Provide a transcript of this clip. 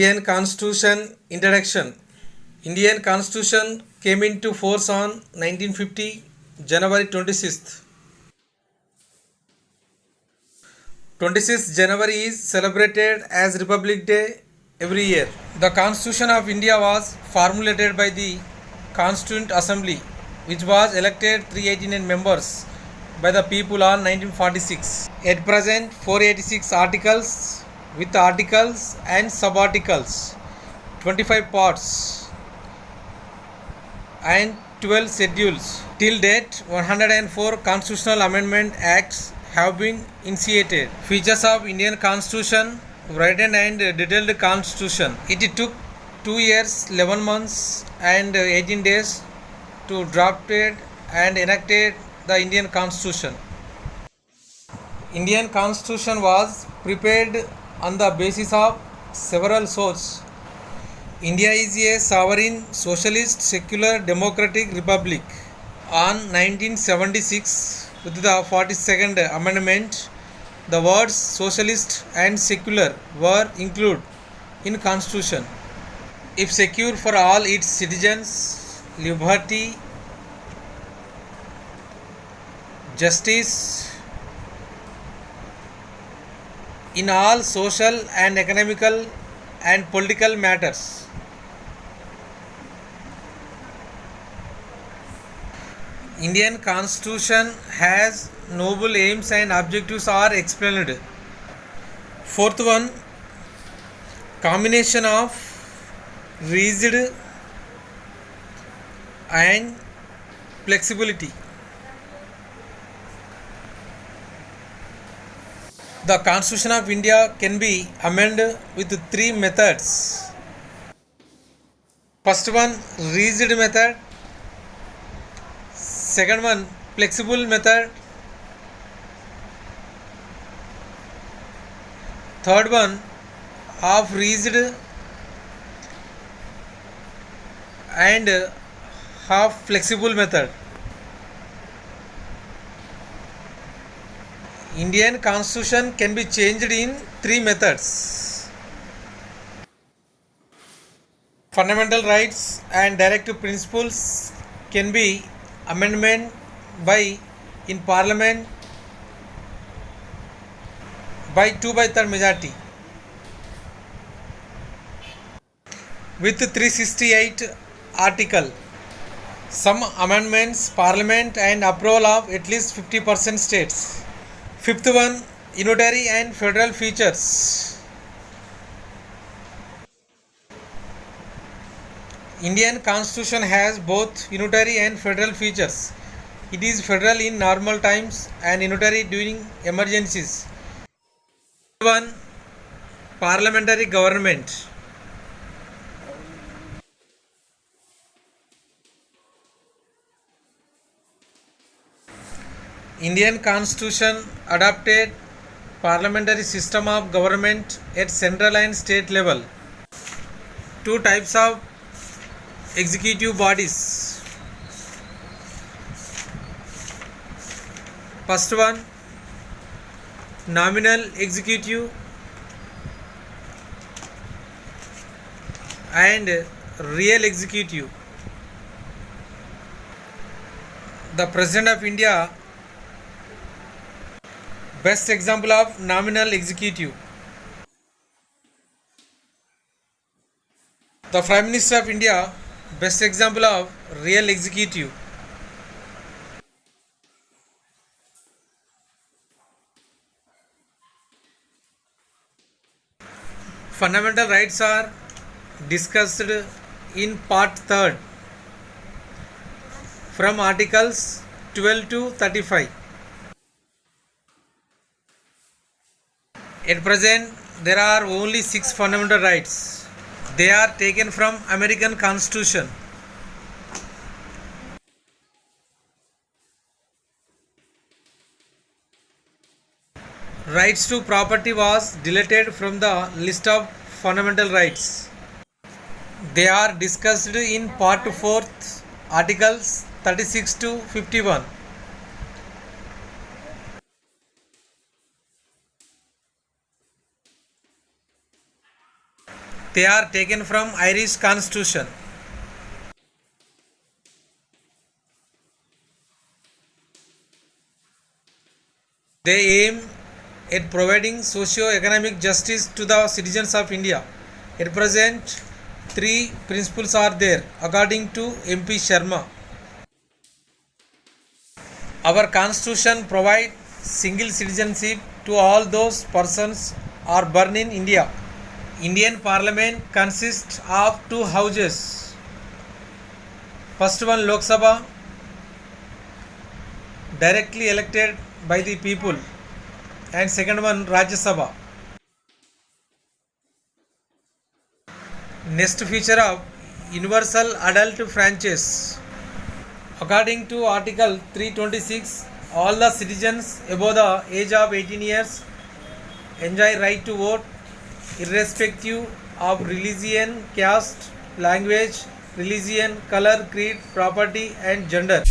Indian Constitution Introduction. Indian Constitution came into force on 1950 January 26th. 26th January is celebrated as Republic Day every year. The Constitution of India was formulated by the Constituent Assembly, which was elected 389 members by the people on 1946. At present, 486 articles with articles and sub-articles, 25 parts and 12 schedules. Till date, 104 constitutional amendment acts have been initiated. Features of Indian Constitution: written and detailed Constitution. It took 2 years, 11 months and 18 days to drafted and enacted the Indian Constitution. Indian Constitution was prepared on the basis of several sources. India is a sovereign, socialist, secular, democratic republic. On 1976, with the 42nd Amendment, the words socialist and secular were included in Constitution. If secure for all its citizens, liberty, justice in all social and economical and political matters. Indian Constitution has noble aims and objectives are explained. Fourth one, combination of rigid and flexibility. The Constitution of India can be amended with three methods. First one, rigid method. Second one, flexible method. Third one, half rigid and half flexible method. Indian Constitution can be changed in three methods. Fundamental rights and directive principles can be amendment by in Parliament by 2/3 majority with 368 article. Some amendments Parliament and approval of at least 50% states. Fifth one, unitary and federal features. Indian Constitution has both unitary and federal features. It is federal in normal times and unitary during emergencies. One, parliamentary government. Indian Constitution adopted parliamentary system of government at central and state level. Two types of executive bodies. First one, nominal executive and real executive. The President of India, best example of nominal executive. The Prime Minister of India, best example of real executive. Fundamental rights are discussed in part 3rd from articles 12 to 35. At present, there are only 6 fundamental rights. They are taken from American Constitution. Rights to property was deleted from the list of fundamental rights. They are discussed in part 4th, articles 36 to 51. They are taken from Irish Constitution. They aim at providing socio-economic justice to the citizens of India. At present, three principles are there, according to MP Sharma. Our constitution provides single citizenship to all those persons are born in India. Indian Parliament consists of two houses. First one Lok Sabha, directly elected by the people, and second one Rajya Sabha. Next feature of universal adult franchise. According to Article 326, all the citizens above the age of 18 years enjoy right to vote irrespective of religion, caste, language, religion, color, creed, property and gender.